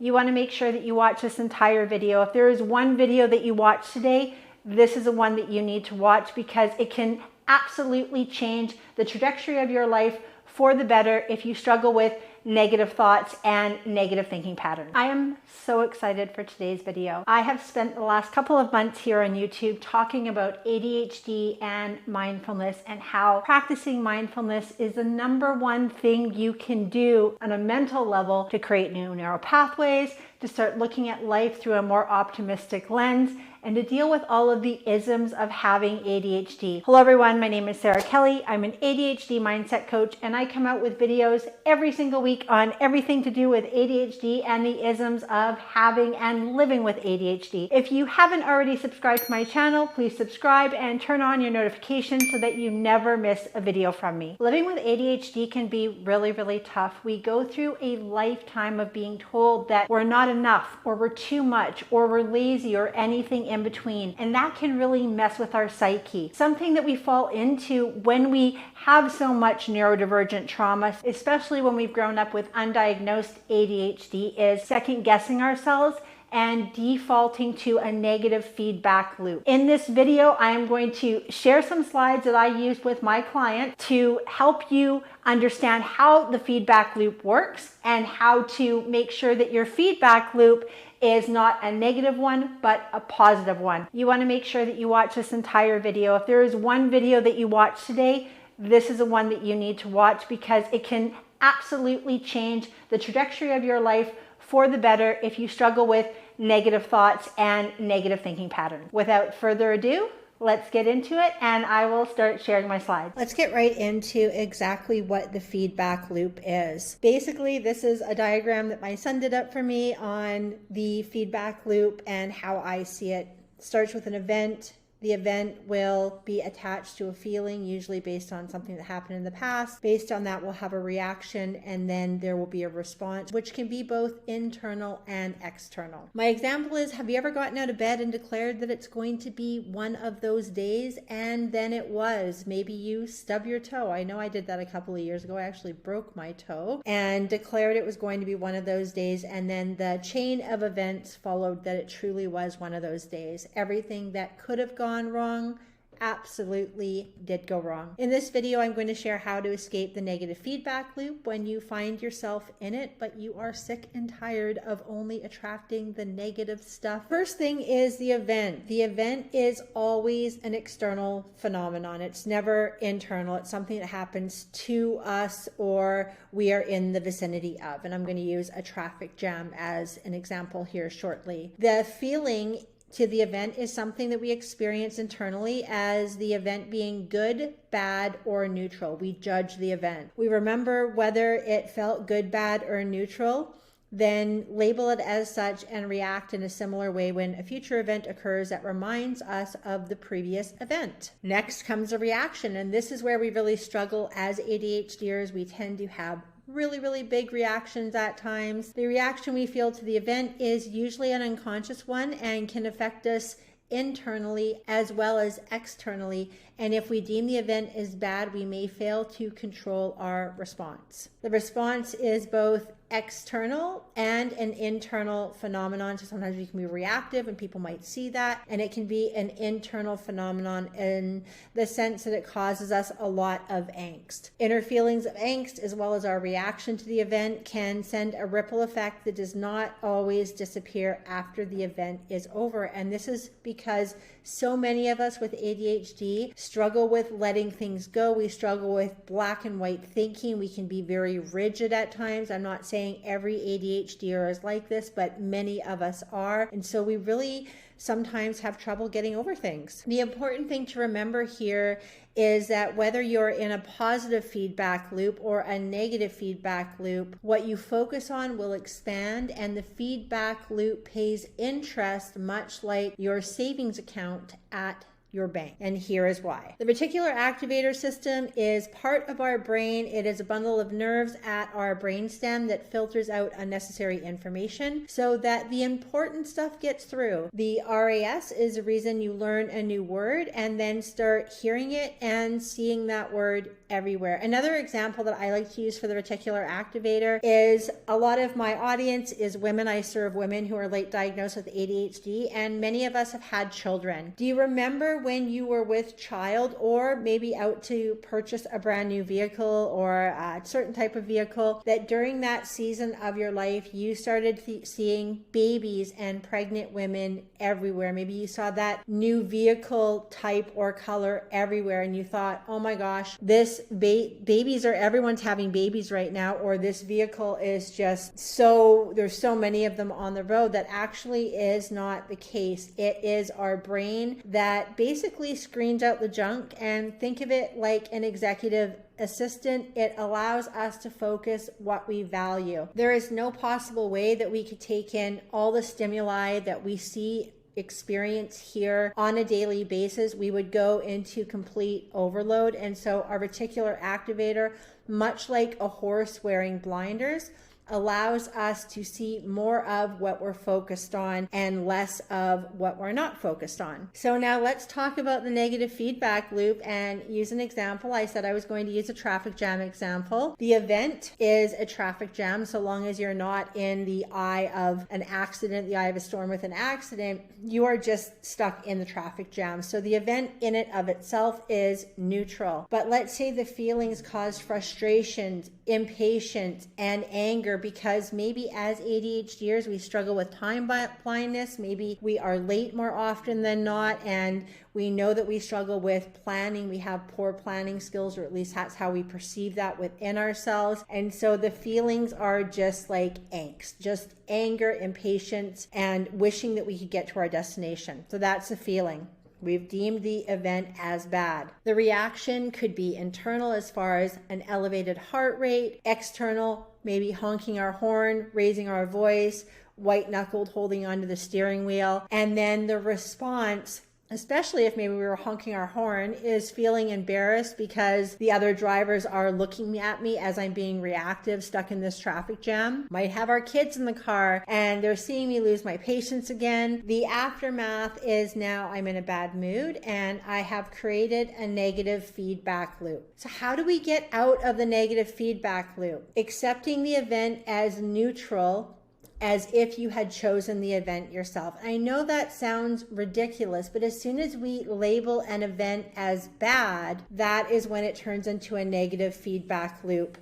You want to make sure that you watch this entire video. If there is one video that you watch today, this is the one that you need to watch because it can absolutely change the trajectory of your life for the better if you struggle with negative thoughts and negative thinking patterns. I am so excited for today's video. I have spent the last couple of months here on YouTube talking about ADHD and mindfulness and how practicing mindfulness is the #1 thing you can do on a mental level to create new neural pathways, to start looking at life through a more optimistic lens, and to deal with all of the isms of having ADHD. Hello everyone, my name is Sara Kelly. I'm an ADHD Mindset Coach, and I come out with videos every single week on everything to do with ADHD and the isms of having and living with ADHD. If you haven't already subscribed to my channel, please subscribe and turn on your notifications so that you never miss a video from me. Living with ADHD can be really, really tough. We go through a lifetime of being told that we're not enough, or we're too much, or we're lazy, or anything in between. And that can really mess with our psyche. Something that we fall into when we have so much neurodivergent trauma, especially when we've grown up with undiagnosed ADHD, is second guessing ourselves and defaulting to a negative feedback loop. In this video, I am going to share some slides that I used with my client to help you understand how the feedback loop works and how to make sure that your feedback loop is not a negative one, but a positive one. You want to make sure that you watch this entire video. If there is one video that you watch today, this is the one that you need to watch because it can absolutely change the trajectory of your life for the better if you struggle with negative thoughts and negative thinking patterns. Without further ado, let's get into it and I will start sharing my slides. Let's get right into exactly what the feedback loop is. Basically, this is a diagram that my son did up for me on the feedback loop and how I see it. It starts with an event. The event will be attached to a feeling, usually based on something that happened in the past. Based on that, we'll have a reaction, and then there will be a response, which can be both internal and external. My example is, have you ever gotten out of bed and declared that it's going to be one of those days? And then it was. Maybe you stubbed your toe. I know I did that a couple of years ago. I actually broke my toe and declared it was going to be one of those days. And then the chain of events followed that it truly was one of those days. Everything that could have gone wrong absolutely did go wrong. In this video, I'm going to share how to escape the negative feedback loop when you find yourself in it, but you are sick and tired of only attracting the negative stuff. First thing is the event. The event is always an external phenomenon. It's never internal. It's something that happens to us or we are in the vicinity of. And I'm going to use a traffic jam as an example here shortly. The feeling to the event is something that we experience internally as the event being good, bad, or neutral. We judge the event. We remember whether it felt good, bad, or neutral, then label it as such and react in a similar way when a future event occurs that reminds us of the previous event. Next comes a reaction, and this is where we really struggle as ADHDers. We tend to have really big reactions at times. The reaction we feel to the event is usually an unconscious one and can affect us internally as well as externally. And if we deem the event as bad, we may fail to control our response. The response is both external and an internal phenomenon. So sometimes we can be reactive and people might see that. And it can be an internal phenomenon in the sense that it causes us a lot of angst. Inner feelings of angst as well as our reaction to the event can send a ripple effect that does not always disappear after the event is over. And this is because so many of us with ADHD struggle with letting things go. We struggle with black and white thinking. We can be very rigid at times. I'm not saying every ADHDer is like this, but many of us are. And so we really sometimes have trouble getting over things. The important thing to remember here is that whether you're in a positive feedback loop or a negative feedback loop, what you focus on will expand, and the feedback loop pays interest much like your savings account at your bank. And here is why. The reticular activator system is part of our brain. It is a bundle of nerves at our brainstem that filters out unnecessary information so that the important stuff gets through. The RAS is the reason you learn a new word and then start hearing it and seeing that word everywhere. Another example that I like to use for the reticular activator is a lot of my audience is women. I serve women who are late diagnosed with ADHD, and many of us have had children. Do you remember when you were with child or maybe out to purchase a brand new vehicle or a certain type of vehicle, that during that season of your life, you started seeing babies and pregnant women everywhere? Maybe you saw that new vehicle type or color everywhere and you thought, oh my gosh, this babies are, everyone's having babies right now, or this vehicle is just so, there's so many of them on the road. That actually is not the case. It is our brain that basically screens out the junk, and think of it like an executive assistant. It allows us to focus what we value. There is no possible way that we could take in all the stimuli that we see, experience, here on a daily basis. We would go into complete overload. And so our reticular activator, much like a horse wearing blinders, allows us to see more of what we're focused on and less of what we're not focused on. So now let's talk about the negative feedback loop and use an example. I said I was going to use a traffic jam example. The event is a traffic jam, so long as you're not in the eye of an accident, the eye of a storm with an accident, you are just stuck in the traffic jam. So the event in it of itself is neutral. But let's say the feelings cause frustration, impatience, and anger, because maybe as ADHDers, we struggle with time blindness. Maybe we are late more often than not, and we know that we struggle with planning. We have poor planning skills, or at least that's how we perceive that within ourselves. And so the feelings are just like angst, just anger, impatience, and wishing that we could get to our destination. So that's the feeling. We've deemed the event as bad. The reaction could be internal, as far as an elevated heart rate; external, maybe honking our horn, raising our voice, white-knuckled holding onto the steering wheel. And then the response, especially if maybe we were honking our horn, is feeling embarrassed because the other drivers are looking at me as I'm being reactive, stuck in this traffic jam. Might have our kids in the car and they're seeing me lose my patience again. The aftermath is now I'm in a bad mood and I have created a negative feedback loop. So how do we get out of the negative feedback loop? Accepting the event as neutral, as if you had chosen the event yourself. I know that sounds ridiculous, but as soon as we label an event as bad, that is when it turns into a negative feedback loop.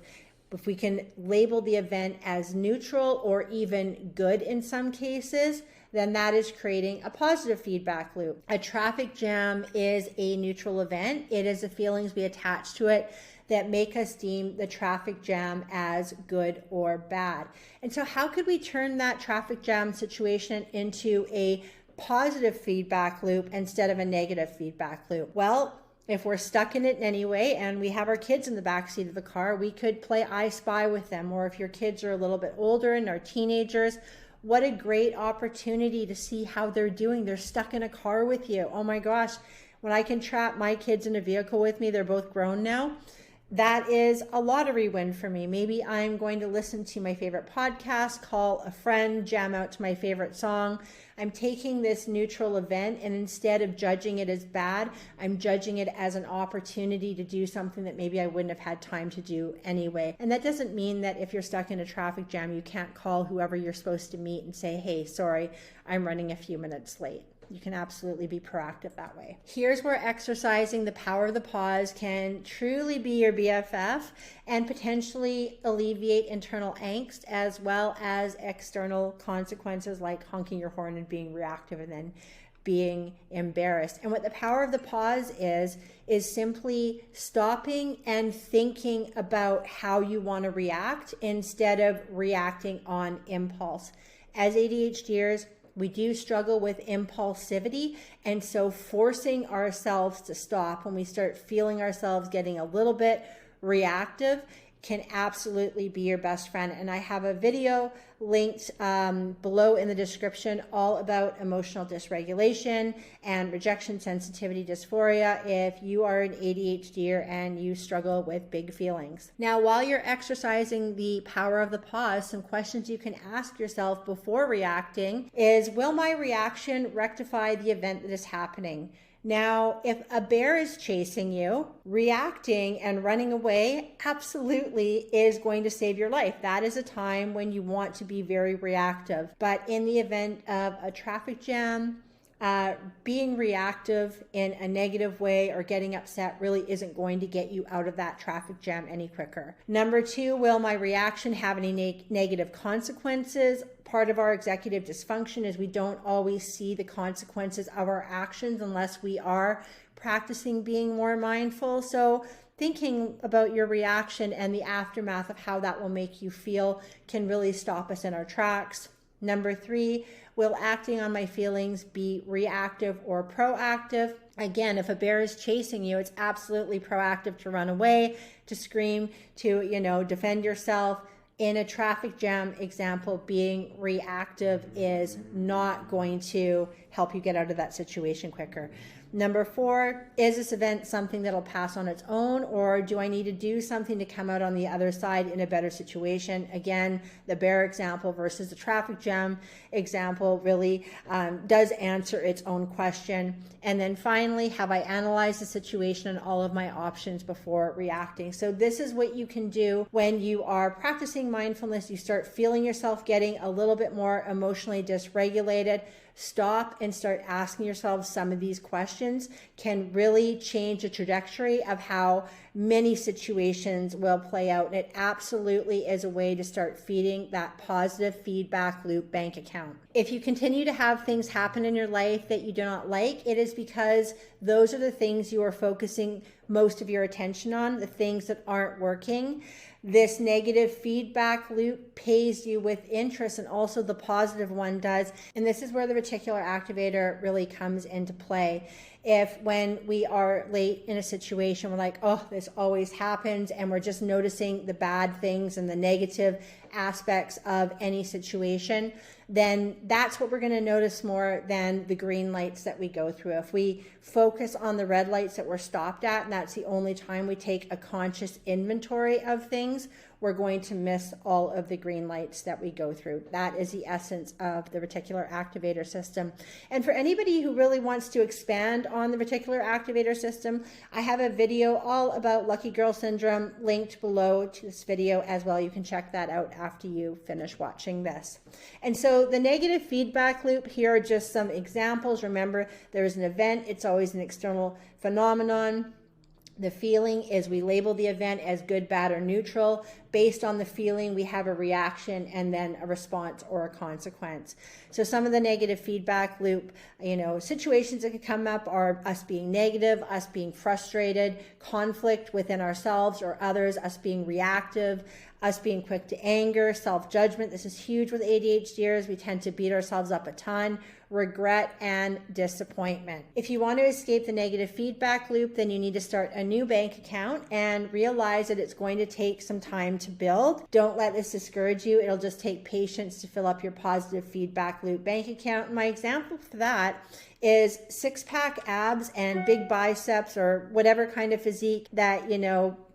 If we can label the event as neutral or even good in some cases, then that is creating a positive feedback loop. A traffic jam is a neutral event. It is the feelings we attach to it that make us deem the traffic jam as good or bad. And so how could we turn that traffic jam situation into a positive feedback loop instead of a negative feedback loop? Well, if we're stuck in it anyway and we have our kids in the backseat of the car, we could play I Spy with them. Or if your kids are a little bit older and are teenagers, what a great opportunity to see how they're doing. They're stuck in a car with you. Oh my gosh, when I can trap my kids in a vehicle with me, they're both grown now, that is a lottery win for me. Maybe I'm going to listen to my favorite podcast, call a friend, jam out to my favorite song. I'm taking this neutral event, and instead of judging it as bad, I'm judging it as an opportunity to do something that maybe I wouldn't have had time to do anyway. And that doesn't mean that if you're stuck in a traffic jam, you can't call whoever you're supposed to meet and say, hey, sorry, I'm running a few minutes late. You can absolutely be proactive that way. Here's where exercising the power of the pause can truly be your BFF and potentially alleviate internal angst as well as external consequences like honking your horn and being reactive and then being embarrassed. And what the power of the pause is simply stopping and thinking about how you want to react instead of reacting on impulse. As ADHDers, we do struggle with impulsivity, and so forcing ourselves to stop when we start feeling ourselves getting a little bit reactive can absolutely be your best friend. And I have a video linked below in the description all about emotional dysregulation and rejection sensitivity dysphoria if you are an ADHDer and you struggle with big feelings. Now, while you're exercising the power of the pause, some questions you can ask yourself before reacting is, will my reaction rectify the event that is happening? Now, if a bear is chasing you, reacting and running away absolutely is going to save your life. That is a time when you want to be very reactive. But in the event of a traffic jam, being reactive in a negative way or getting upset really isn't going to get you out of that traffic jam any quicker. Number 2, will my reaction have any negative consequences? Part of our executive dysfunction is we don't always see the consequences of our actions unless we are practicing being more mindful. So thinking about your reaction and the aftermath of how that will make you feel can really stop us in our tracks. Number 3, will acting on my feelings be reactive or proactive? Again, if a bear is chasing you, it's absolutely proactive to run away, to scream, to, defend yourself. In a traffic jam example, being reactive is not going to help you get out of that situation quicker. Number 4, is this event something that'll pass on its own, or do I need to do something to come out on the other side in a better situation? Again, the bear example versus the traffic jam example really does answer its own question. And then finally, have I analyzed the situation and all of my options before reacting? So this is what you can do when you are practicing mindfulness. You start feeling yourself getting a little bit more emotionally dysregulated. Stop and start asking yourself some of these questions can really change the trajectory of how many situations will play out. And it absolutely is a way to start feeding that positive feedback loop bank account. If you continue to have things happen in your life that you do not like, it is because those are the things you are focusing most of your attention on, the things that aren't working. This negative feedback loop pays you with interest, and also the positive one does. And this is where the reticular activator really comes into play. If when we are late in a situation, we're like, oh, this always happens, and we're just noticing the bad things and the negative aspects of any situation, then that's what we're going to notice more than the green lights that we go through. If we focus on the red lights that we're stopped at, and that's the only time we take a conscious inventory of things, we're going to miss all of the green lights that we go through. That is the essence of the reticular activator system. And for anybody who really wants to expand on the reticular activator system, I have a video all about Lucky Girl Syndrome linked below to this video as well. You can check that out after you finish watching this. And so the negative feedback loop, here are just some examples. Remember, there is an event. It's always an external phenomenon. The feeling is we label the event as good, bad, or neutral. Based on the feeling, we have a reaction and then a response or a consequence. So some of the negative feedback loop, situations that could come up are us being negative, us being frustrated, conflict within ourselves or others, us being reactive, us being quick to anger, self-judgment. This is huge with ADHDers. We tend to beat ourselves up a ton. Regret and disappointment. If you want to escape the negative feedback loop, then you need to start a new bank account and realize that it's going to take some time to build. Don't let this discourage you. It'll just take patience to fill up your positive feedback loop bank account. And my example for that is six-pack abs and big biceps, or whatever kind of physique that,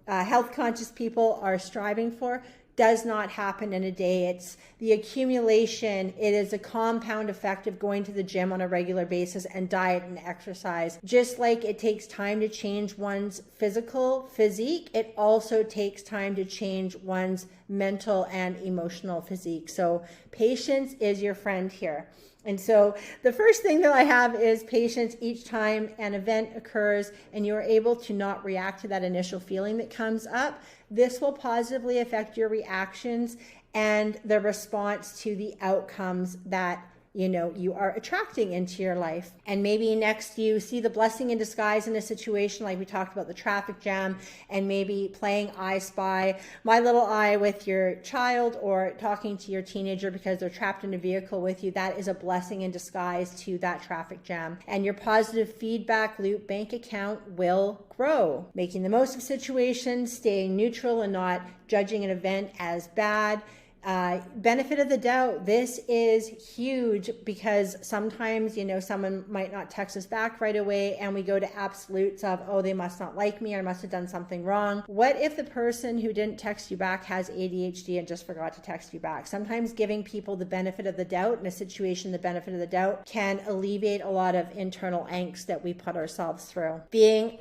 health conscious people are striving for. Does not happen in a day. It's the accumulation. It is a compound effect of going to the gym on a regular basis and diet and exercise. Just like it takes time to change one's physical physique, it also takes time to change one's mental and emotional physique. So patience is your friend here. And so the first thing that I have is patience. Each time an event occurs and you're able to not react to that initial feeling that comes up, this will positively affect your reactions and the response to the outcomes that you are attracting into your life. And maybe next you see the blessing in disguise in a situation like we talked about the traffic jam, and maybe playing I Spy, My Little Eye with your child, or talking to your teenager because they're trapped in a vehicle with you. That is a blessing in disguise to that traffic jam. And your positive feedback loop bank account will grow. Making the most of situations, staying neutral and not judging an event as bad, Benefit of the doubt. This is huge because sometimes, someone might not text us back right away and we go to absolutes of, oh, they must not like me or I must have done something wrong. What if the person who didn't text you back has ADHD and just forgot to text you back? Sometimes giving people the benefit of the doubt in a situation, the benefit of the doubt can alleviate a lot of internal angst that we put ourselves through. Being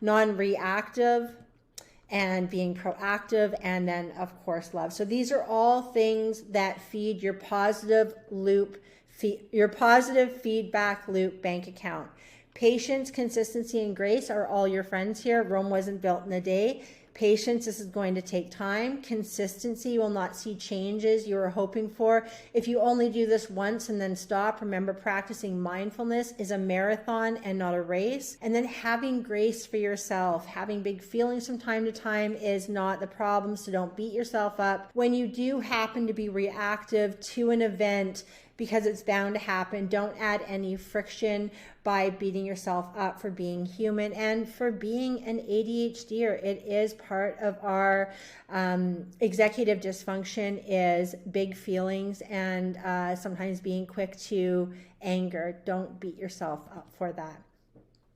non-reactive and being proactive, and then of course love. So these are all things that feed your positive feedback loop bank account. Patience, consistency, and grace are all your friends here. Rome wasn't built in a day. Patience, this is going to take time. Consistency, you will not see changes you were hoping for. If you only do this once and then stop, remember practicing mindfulness is a marathon and not a race. And then having grace for yourself. Having big feelings from time to time is not the problem, so don't beat yourself up. When you do happen to be reactive to an event, because it's bound to happen, don't add any friction by beating yourself up for being human and for being an ADHDer. It is part of our executive dysfunction is big feelings and sometimes being quick to anger. Don't beat yourself up for that.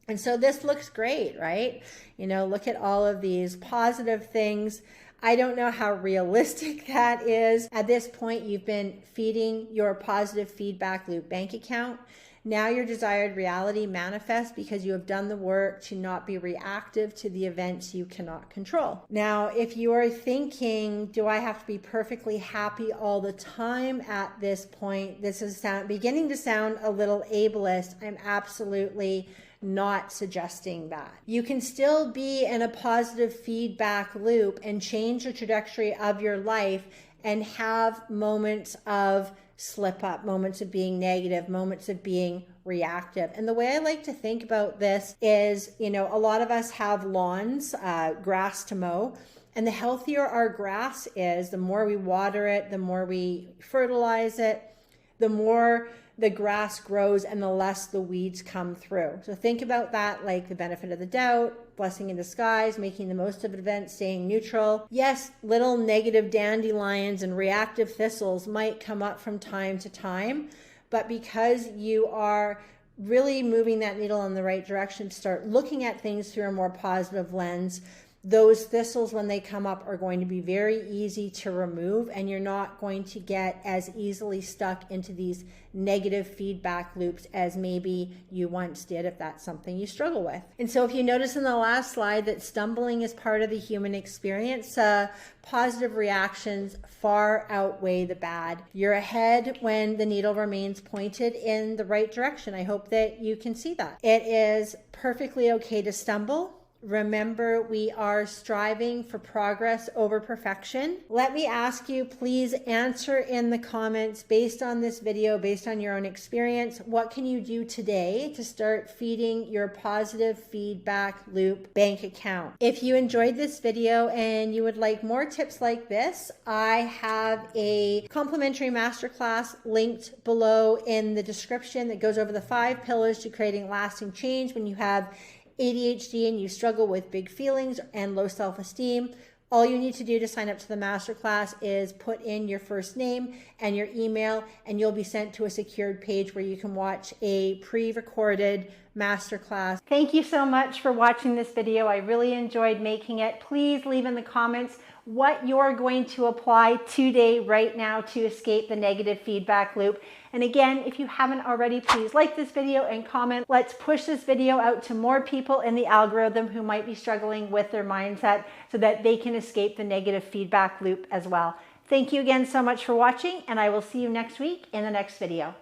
And so this looks great, right? Look at all of these positive things. I don't know how realistic that is. At this point, you've been feeding your positive feedback loop bank account. Now your desired reality manifests because you have done the work to not be reactive to the events you cannot control. Now, if you are thinking, do I have to be perfectly happy all the time at this point? This is beginning to sound a little ableist. I'm absolutely not suggesting that. You can still be in a positive feedback loop and change the trajectory of your life and have moments of slip up, moments of being negative, moments of being reactive. And the way I like to think about this is, a lot of us have lawns, grass to mow. And the healthier our grass is, the more we water it, the more we fertilize it, the more the grass grows and the less the weeds come through. So think about that like the benefit of the doubt, blessing in disguise, making the most of an event, staying neutral. Yes, little negative dandelions and reactive thistles might come up from time to time, but because you are really moving that needle in the right direction, start looking at things through a more positive lens, those thistles, when they come up, are going to be very easy to remove, and you're not going to get as easily stuck into these negative feedback loops as maybe you once did, if that's something you struggle with. And so if you notice in the last slide that stumbling is part of the human experience, positive reactions far outweigh the bad. You're ahead when the needle remains pointed in the right direction. I hope that you can see that. It is perfectly okay to stumble. Remember, we are striving for progress over perfection. Let me ask you, please answer in the comments based on this video, based on your own experience, what can you do today to start feeding your positive feedback loop bank account? If you enjoyed this video and you would like more tips like this, I have a complimentary masterclass linked below in the description that goes over the 5 pillars to creating lasting change when you have ADHD and you struggle with big feelings and low self-esteem. All you need to do to sign up to the masterclass is put in your first name and your email, and you'll be sent to a secured page where you can watch a pre-recorded masterclass. Thank you so much for watching this video. I really enjoyed making it. Please leave in the comments what you're going to apply today, right now, to escape the negative feedback loop. And again, if you haven't already, please like this video and comment. Let's push this video out to more people in the algorithm who might be struggling with their mindset so that they can escape the negative feedback loop as well. Thank you again so much for watching, and I will see you next week in the next video.